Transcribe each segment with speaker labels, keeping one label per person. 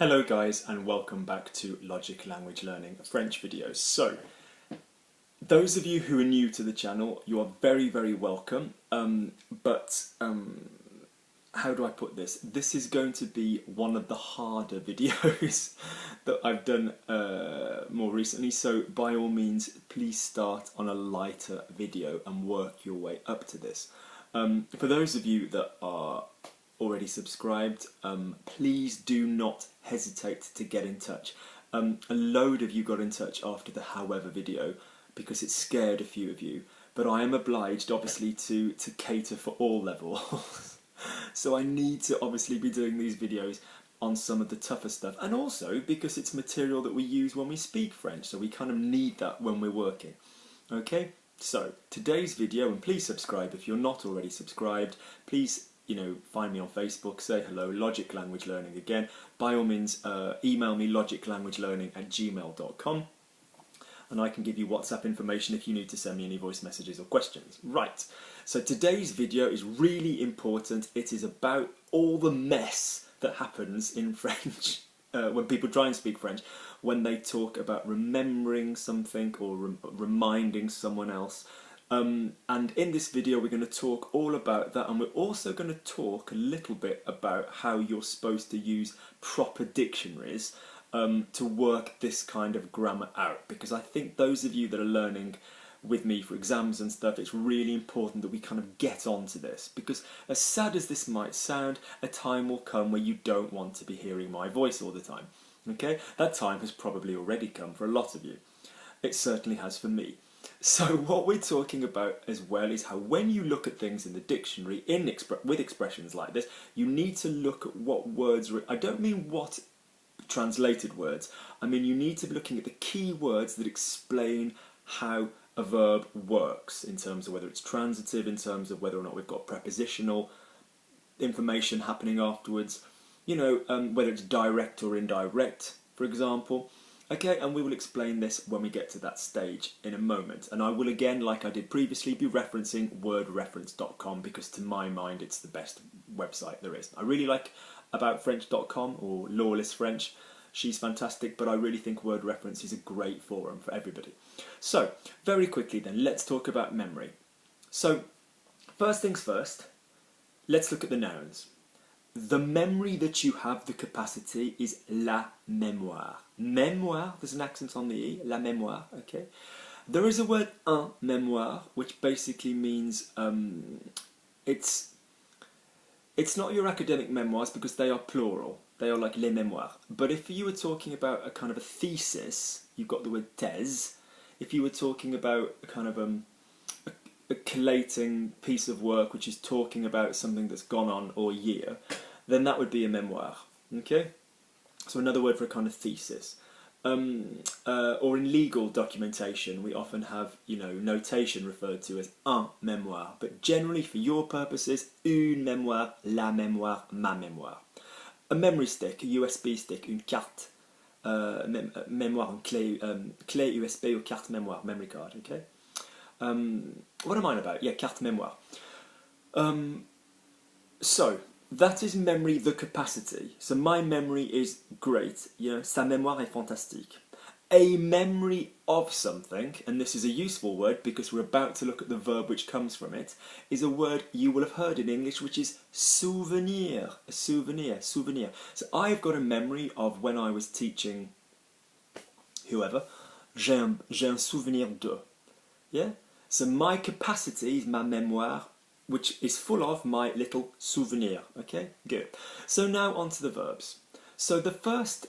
Speaker 1: Hello guys and welcome back to Logic Language Learning French videos. So, those of you who are new to the channel, you are very welcome, how do I put this? This is going to be one of the harder videos that I've done more recently, so by all means please start on a lighter video and work your way up to this. For those of you that are already subscribed, please do not hesitate to get in touch. A load of you got in touch after the however video because it scared a few of you, but I am obliged obviously to cater for all levels. So I need to obviously be doing these videos on some of the tougher stuff, and also because it's material that we use when we speak French, so we kind of need that when we're working. Okay, so today's video, and please subscribe if you're not already subscribed, please find me on Facebook, say hello, Logic Language Learning again. By all means, email me logiclanguagelearning@gmail.com and I can give you WhatsApp information if you need to send me any voice messages or questions. Right, so today's video is really important. It is about all the mess that happens in French when people try and speak French, when they talk about remembering something or reminding someone else. And in this video we're going to talk all about that, and we're also going to talk a little bit about how you're supposed to use proper dictionaries to work this kind of grammar out, because I think those of you that are learning with me for exams and stuff, it's really important that we kind of get onto this, because as sad as this might sound, a time will come where you don't want to be hearing my voice all the time. Okay, that time has probably already come for a lot of you. It certainly has for me. So what we're talking about as well is how when you look at things in the dictionary with expressions like this, you need to look at what words, I don't mean what translated words, I mean you need to be looking at the key words that explain how a verb works, in terms of whether it's transitive, in terms of whether or not we've got prepositional information happening afterwards, whether it's direct or indirect, for example. Okay, and we will explain this when we get to that stage in a moment. And I will again, like I did previously, be referencing wordreference.com, because to my mind it's the best website there is. I really like aboutfrench.com or Lawless French. She's fantastic, but I really think Word Reference is a great forum for everybody. So, very quickly then, let's talk about memory. So, first things first, let's look at the nouns. The memory that you have the capacity is la mémoire. Mémoire, there's an accent on the E, la mémoire, okay? There is a word un mémoire, which basically means it's not your academic memoirs, because they are plural. They are like les mémoires. But if you were talking about a kind of a thesis, you've got the word thèse. If you were talking about a kind of a collating piece of work which is talking about something that's gone on all year, then that would be a mémoire. Okay? So another word for a kind of thesis. Or in legal documentation, we often have, notation referred to as un mémoire. But generally, for your purposes, une mémoire, la mémoire, ma mémoire. A memory stick, a USB stick, une carte mémoire, une clé USB or carte mémoire, memory card, okay? What am I on about? Yeah, carte mémoire. So, that is memory, the capacity. So my memory is great, sa mémoire est fantastique. A memory of something, and this is a useful word because we're about to look at the verb which comes from it, is a word you will have heard in English, which is souvenir. A souvenir. So I've got a memory of when I was teaching whoever, j'ai un souvenir de. Yeah? So my capacity is ma mémoire, which is full of my little souvenir. Okay, good. So now on to the verbs. So the first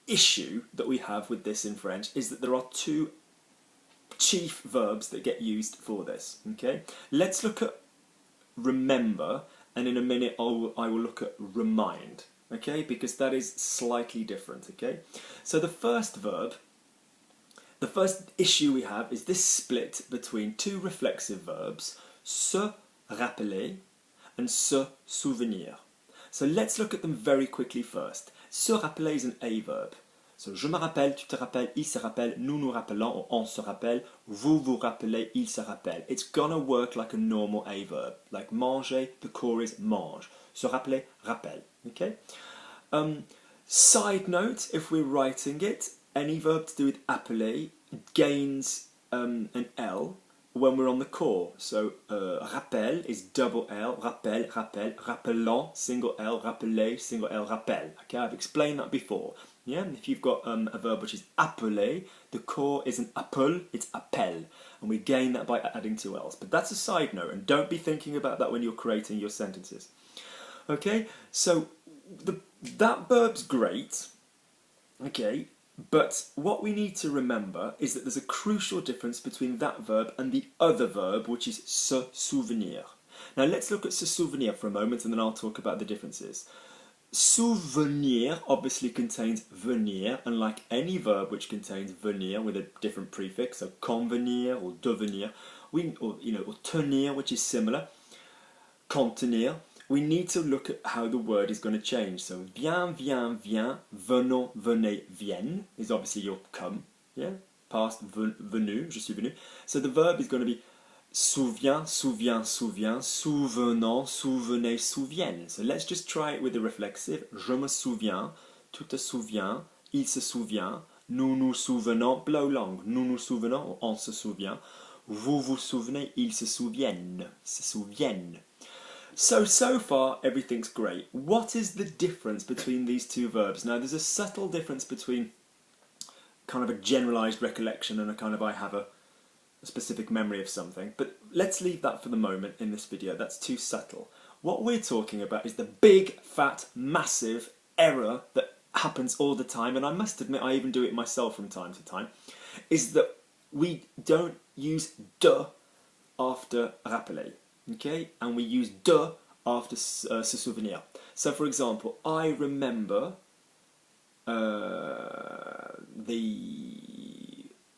Speaker 1: issue that we have with this in French is that there are two chief verbs that get used for this. Okay, let's look at remember, and in a minute I will look at remind. Okay, because that is slightly different. Okay, so the first verb, the first issue we have is this split between two reflexive verbs, se rappeler and se souvenir. So let's look at them very quickly first. Se rappeler is an A verb. So je me rappelle, tu te rappelles, il se rappelle, nous nous rappelons, or on se rappelle, vous vous rappelez, il se rappelle. It's gonna work like a normal A verb. Like manger, the core is mange. Se rappeler, rappel. Okay? Side note, if we're writing it, any verb to do with appeler gains an L when we're on the core. So rappel is double L, rappel, rappel, rappelant, single L, rappeler, single L, rappel. Okay, I've explained that before. Yeah, if you've got a verb which is appeler, the core isn't appel, it's appel. And we gain that by adding two L's. But that's a side note, and don't be thinking about that when you're creating your sentences. Okay, so that verb's great, okay, but what we need to remember is that there's a crucial difference between that verb and the other verb, which is se souvenir. Now let's look at se souvenir for a moment and then I'll talk about the differences. Souvenir obviously contains venir, and like any verb which contains venir with a different prefix, so convenir or devenir, or tenir, which is similar, contenir, we need to look at how the word is going to change. So viens, viens, viens, venons, venez, viennent is obviously your come, yeah, past venu, je suis venu. So the verb is going to be souviens, souviens, souviens, souvenons, souvenez, souviennent. So let's just try it with the reflexive. Je me souviens, tu te souviens, il se souvient, nous nous souvenons, blow long, nous nous souvenons, on se souvient, vous vous souvenez, ils se souviennent, se souviennent. So far everything's great. What is the difference between these two verbs? Now there's a subtle difference between kind of a generalised recollection and a kind of I have a specific memory of something, but let's leave that for the moment in this video. That's too subtle. What we're talking about is the big, fat, massive error that happens all the time, and I must admit I even do it myself from time to time, is that we don't use de after rappeler. Okay, and we use de after se souvenir. So, for example, I remember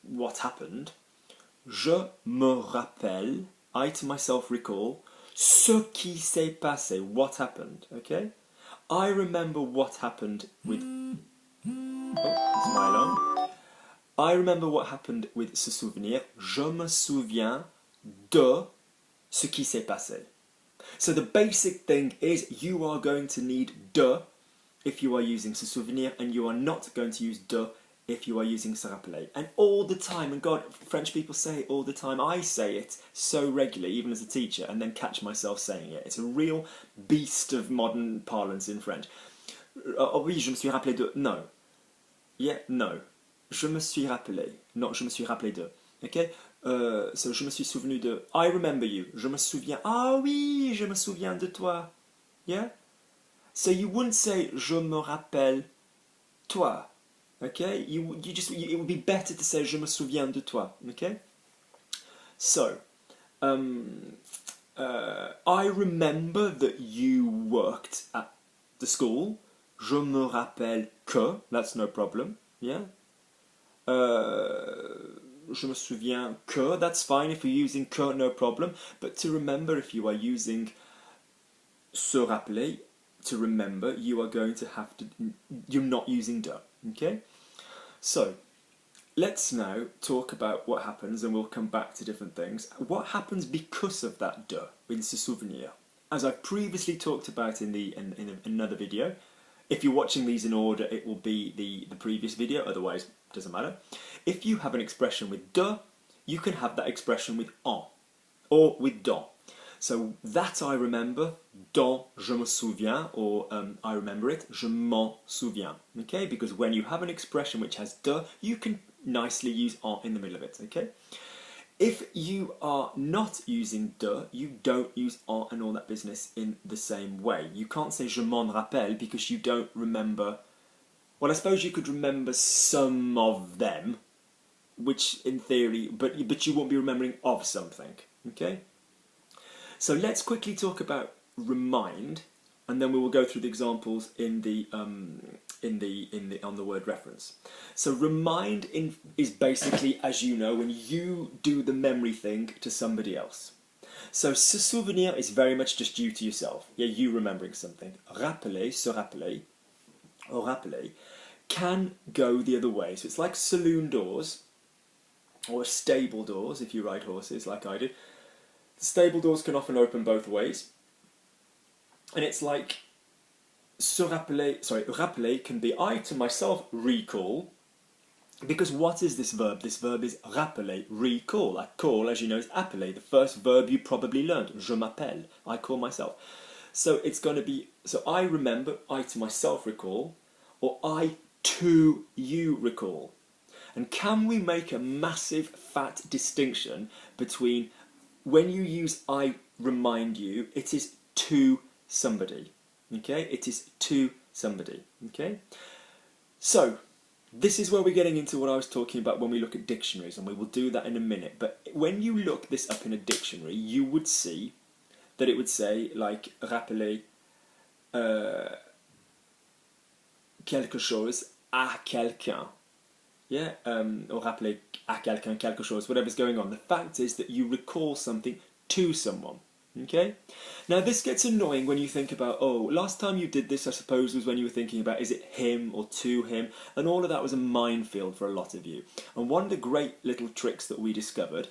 Speaker 1: what happened. Je me rappelle. I to myself recall ce qui s'est passé. What happened? Okay, I remember what happened with. Oh, it's my alarm. I remember what happened with se souvenir. Je me souviens de ce qui s'est passé. So the basic thing is you are going to need de if you are using se souvenir, and you are not going to use de if you are using se rappeler. And all the time, and God, French people say it all the time, I say it so regularly, even as a teacher, and then catch myself saying it. It's a real beast of modern parlance in French. Oh oui, je me suis rappelé de... No. Yeah, no. Je me suis rappelé. Not je me suis rappelé de. Okay? So je me suis souvenu de. I remember you. Je me souviens. Ah oui, je me souviens de toi. Yeah? So you wouldn't say je me rappelle toi. Okay? It would be better to say je me souviens de toi. Okay? So, I remember that you worked at the school. Je me rappelle que. That's no problem. Yeah? Je me souviens que, that's fine if you're using que, no problem. But to remember, if you are using se rappeler, to remember, you are going to have to, you're not using de, okay? So, let's now talk about what happens, and we'll come back to different things. What happens because of that de in se souvenir? As I've previously talked about in another video. If you're watching these in order, it will be the previous video, otherwise it doesn't matter. If you have an expression with de, you can have that expression with en, or with dans. So that I remember, dans je me souviens, or I remember it, je m'en souviens. Okay, because when you have an expression which has de, you can nicely use en in the middle of it. Okay. If you are not using de, you don't use en and all that business in the same way. You can't say je m'en rappelle because you don't remember. Well, I suppose you could remember some of them, which in theory, but you won't be remembering of something. Okay. So let's quickly talk about remind, and then we will go through the examples on the word reference. So remind is basically, as you know, when you do the memory thing to somebody else. So se souvenir is very much just you to yourself. Yeah, you remembering something. Rappeler, se rappeler, or rappeler, can go the other way. So it's like saloon doors, or stable doors if you ride horses like I do. The stable doors can often open both ways. And it's like se rappeler, rappeler can be I to myself recall, because what is this verb? This verb is rappeler, recall. I call, as you know, is appeler, the first verb you probably learned. Je m'appelle, I call myself. So it's going to be, so I remember, I to myself recall, or I to you recall. And can we make a massive fat distinction between when you use I remind you, it is to somebody, okay? It is to somebody, okay? So, this is where we're getting into what I was talking about when we look at dictionaries, and we will do that in a minute. But when you look this up in a dictionary, you would see that it would say, like, rappeler quelque chose à quelqu'un. Yeah, or rappeler à quelqu'un quelque chose, whatever's going on. The fact is that you recall something to someone. Okay? Now this gets annoying when you think about, oh, last time you did this I suppose was when you were thinking about is it him or to him, and all of that was a minefield for a lot of you. And one of the great little tricks that we discovered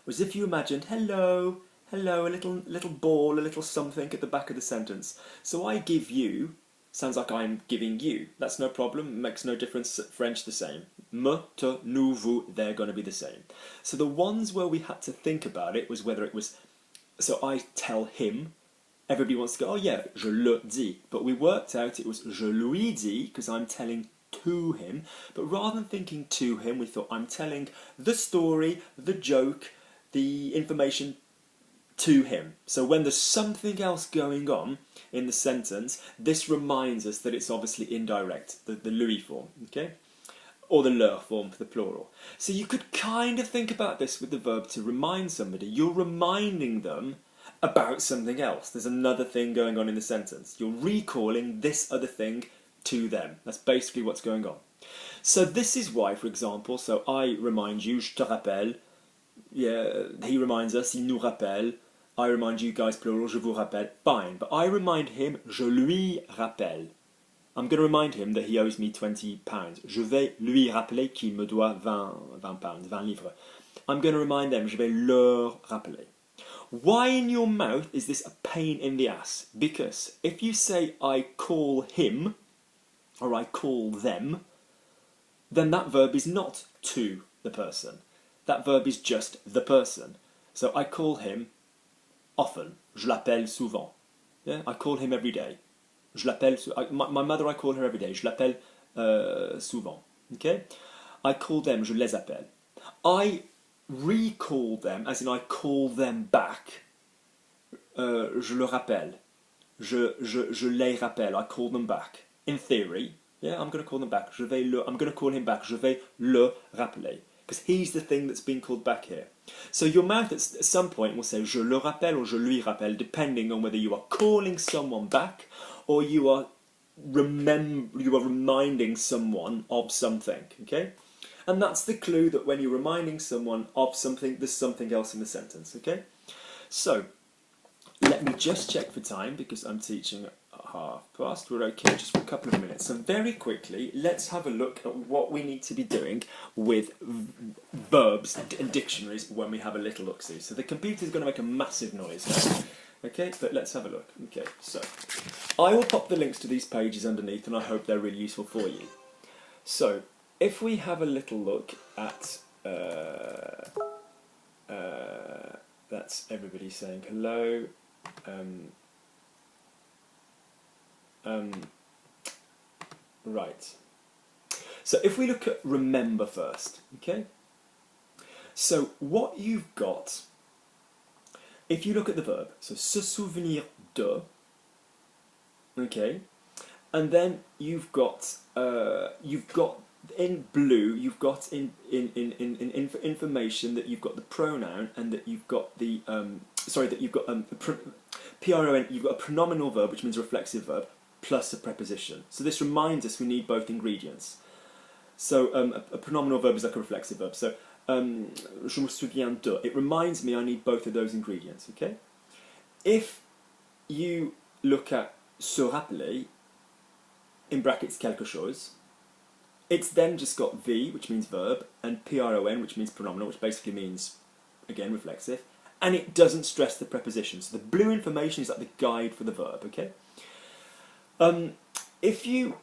Speaker 1: was if you imagined hello, hello, a little ball, a little something at the back of the sentence. So I give you, sounds like I'm giving you. That's no problem, makes no difference, French the same. Me, te, nous, vous, they're going to be the same. So the ones where we had to think about it was whether it was, so I tell him, everybody wants to go, oh yeah, je le dis. But we worked out it was je lui dis, because I'm telling to him. But rather than thinking to him, we thought I'm telling the story, the joke, the information to him. So when there's something else going on in the sentence, this reminds us that it's obviously indirect, the lui form, okay? Or the leur form for the plural. So you could kind of think about this with the verb to remind somebody. You're reminding them about something else. There's another thing going on in the sentence. You're recalling this other thing to them. That's basically what's going on. So this is why, for example, so I remind you, je te rappelle. Yeah, he reminds us, il nous rappelle. I remind you guys, plural, je vous rappelle. Fine. But I remind him, je lui rappelle. I'm going to remind him that he owes me £20. Je vais lui rappeler qu'il me doit 20 pounds, 20 livres. I'm going to remind them, je vais leur rappeler. Why in your mouth is this a pain in the ass? Because if you say I call him, or I call them, then that verb is not to the person. That verb is just the person. So I call him often. Je l'appelle souvent. Yeah? I call him every day. Je l'appelle, my mother, I call her every day. Je l'appelle souvent. Okay? I call them, je les appelle. I recall them, as in I call them back. Je le rappelle. Je les rappelle. I call them back. In theory, yeah, I'm going to call them back. I'm going to call him back. Je vais le rappeler. Because he's the thing that's being called back here. So your mouth at some point will say je le rappelle or je lui rappelle, depending on whether you are calling someone back or you are reminding someone of something, okay? And that's the clue that when you're reminding someone of something, there's something else in the sentence, okay? So, let me just check for time, because I'm teaching at past. We're okay just for a couple of minutes. So very quickly, let's have a look at what we need to be doing with verbs and dictionaries when we have a little look-see. So the computer's going to make a massive noise now. Okay, but let's have a look. Okay, so I will pop the links to these pages underneath, and I hope they're really useful for you. So if we have a little look at that's everybody saying hello. Right. So if we look at remember first, okay? So what you've got, if you look at the verb, so se souvenir de, okay, and then you've got in blue, you've got in information that you've got the pronoun and that you've got the PRON, you've got a pronominal verb, which means a reflexive verb, plus a preposition. So this reminds us we need both ingredients. So a pronominal verb is like a reflexive verb. So je me souviens de. It reminds me I need both of those ingredients, okay? If you look at se rappeler, in brackets quelque chose, it's then just got V, which means verb, and PRON, which means pronominal, which basically means, again, reflexive, and it doesn't stress the preposition. So the blue information is like the guide for the verb, okay? If you